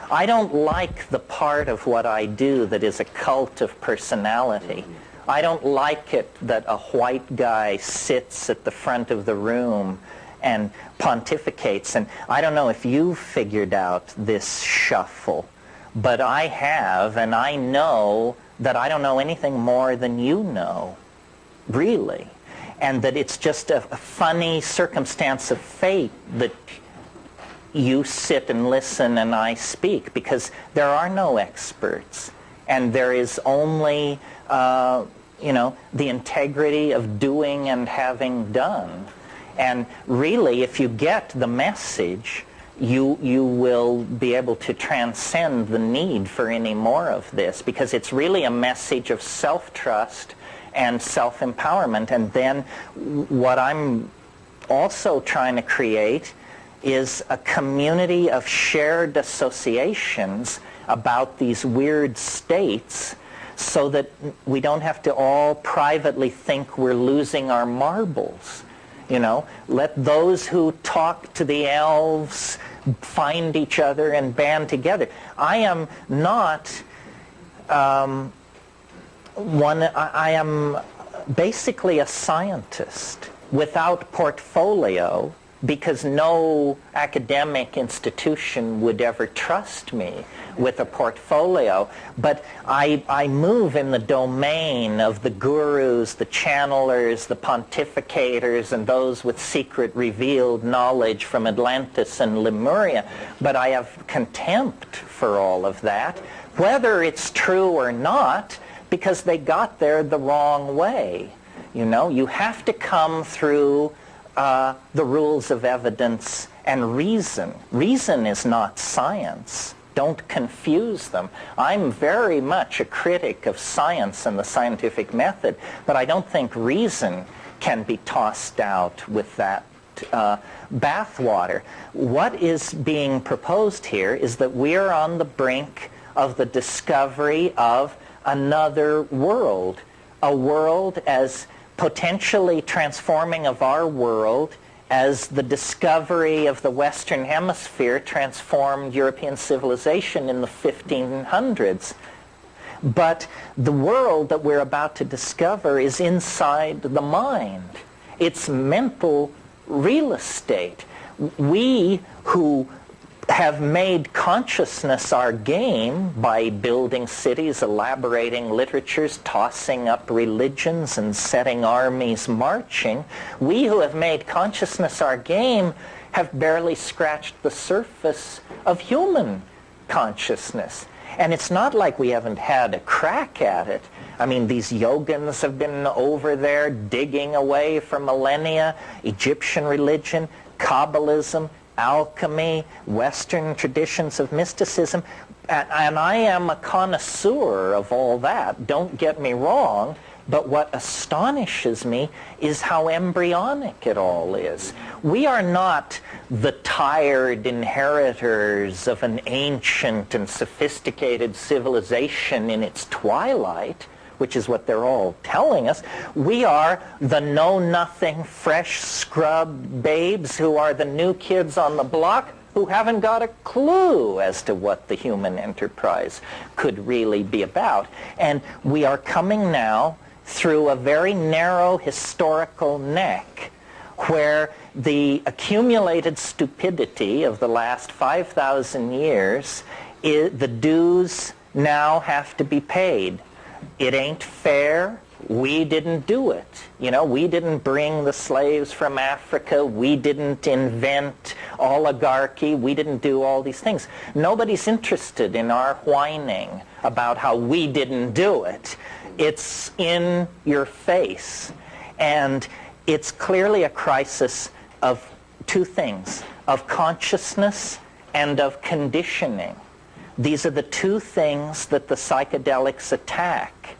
I don't like the part of what I do that is a cult of personality. I don't like it that a white guy sits at the front of the room and pontificates. And I don't know if you've figured out this shuffle, but I have, and I know that I don't know anything more than you know, really. And that it's just a funny circumstance of fate that you sit and listen and I speak, because there are no experts. And there is only, you know, the integrity of doing and having done. And really, if you get the message, you will be able to transcend the need for any more of this, because it's really a message of self-trust and self-empowerment. And then what I'm also trying to create is a community of shared associations about these weird states, so that we don't have to all privately think we're losing our marbles. You know, let those who talk to the elves find each other and band together. I am not I am basically a scientist without portfolio, because no academic institution would ever trust me with a portfolio. But I move in the domain of the gurus, the channelers, the pontificators, and those with secret revealed knowledge from Atlantis and Lemuria. But I have contempt for all of that, whether it's true or not, because they got there the wrong way. You know, you have to come through the rules of evidence and reason. Reason is not science. Don't confuse them. I'm very much a critic of science and the scientific method, but I don't think reason can be tossed out with that bathwater. What is being proposed here is that we are on the brink of the discovery of another world, a world as potentially transforming of our world as the discovery of the Western Hemisphere transformed European civilization in the 1500s. But the world that we're about to discover is inside the mind. It's mental real estate. We who have made consciousness our game by building cities, elaborating literatures, tossing up religions, and setting armies marching, we who have made consciousness our game have barely scratched the surface of human consciousness. And it's not like we haven't had a crack at it. I mean, these yogins have been over there digging away for millennia, Egyptian religion, Kabbalism, alchemy, Western traditions of mysticism, and I am a connoisseur of all that, don't get me wrong, but what astonishes me is how embryonic it all is. We are not the tired inheritors of an ancient and sophisticated civilization in its twilight, which is what they're all telling us. We are the know-nothing, fresh scrub babes who are the new kids on the block who haven't got a clue as to what the human enterprise could really be about. And we are coming now through a very narrow historical neck where the accumulated stupidity of the last 5,000 years, the dues now have to be paid. It ain't fair. We didn't do it. You know, we didn't bring the slaves from Africa. We didn't invent oligarchy. We didn't do all these things. Nobody's interested in our whining about how we didn't do it. It's in your face. And it's clearly a crisis of two things, of consciousness and of conditioning. These are the two things that the psychedelics attack.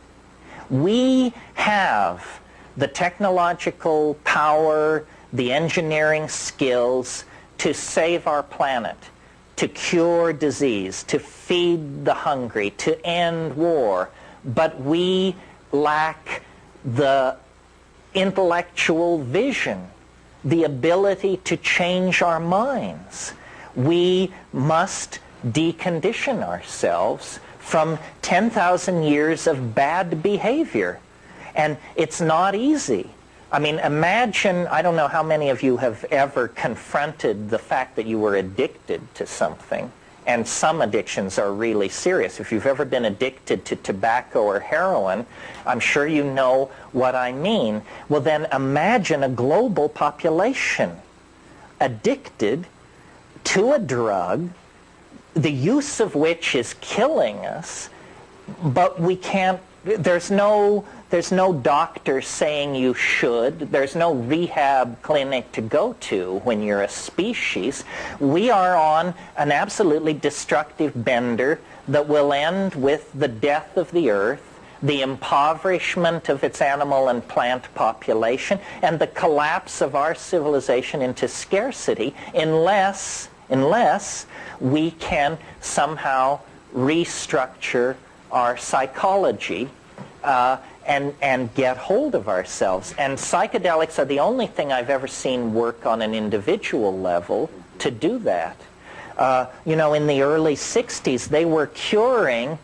We have the technological power, the engineering skills to save our planet, to cure disease, to feed the hungry, to end war, but we lack the intellectual vision, the ability to change our minds. We must decondition ourselves from 10,000 years of bad behavior. And it's not easy. I mean, imagine, I don't know how many of you have ever confronted the fact that you were addicted to something. And some addictions are really serious. If you've ever been addicted to tobacco or heroin, I'm sure you know what I mean. Well, then imagine a global population addicted to a drug, the use of which is killing us, but we can't, there's no doctor saying you should. There's no rehab clinic to go to when you're a species. We are on an absolutely destructive bender that will end with the death of the earth, the impoverishment of its animal and plant population, and the collapse of our civilization into scarcity unless we can somehow restructure our psychology and get hold of ourselves. And psychedelics are the only thing I've ever seen work on an individual level to do that. You know, in the early 60s, they were curing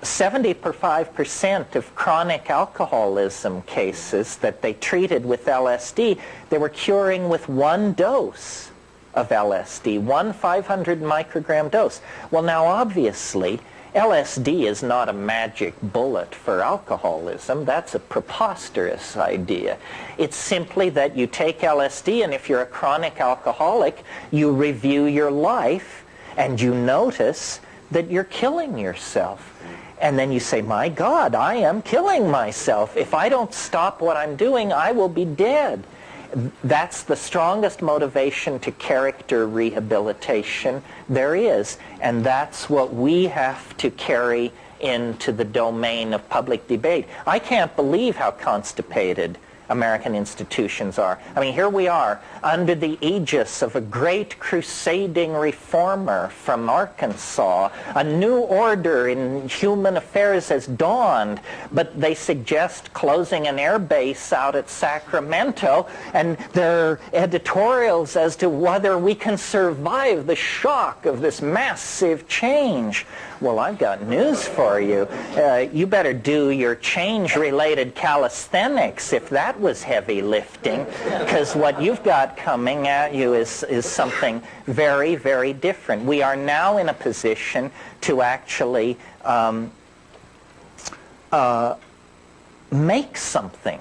75% of chronic alcoholism cases that they treated with LSD. They were curing with one dose of LSD, one 500 microgram dose. Well, now obviously, LSD is not a magic bullet for alcoholism. That's a preposterous idea. It's simply that you take LSD, and if you're a chronic alcoholic, you review your life and you notice that you're killing yourself. And then you say, my God, I am killing myself. If I don't stop what I'm doing, I will be dead. That's the strongest motivation to character rehabilitation there is, and that's what we have to carry into the domain of public debate. I can't believe how constipated American institutions are. I mean, here we are under the aegis of a great crusading reformer from Arkansas. A new order in human affairs has dawned, but they suggest closing an air base out at Sacramento, and there are editorials as to whether we can survive the shock of this massive change. Well, I've got news for you. You better do your change-related calisthenics if that was heavy lifting, because what you've got coming at you is something very, very different. We are now in a position to actually make something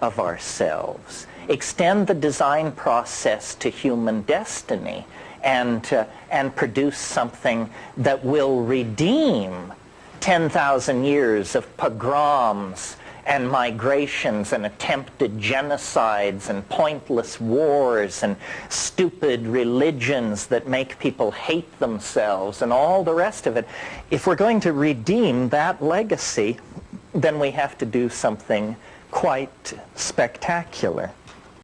of ourselves, extend the design process to human destiny, and produce something that will redeem 10,000 years of pogroms and migrations and attempted genocides and pointless wars and stupid religions that make people hate themselves and all the rest of it. If we're going to redeem that legacy, then we have to do something quite spectacular.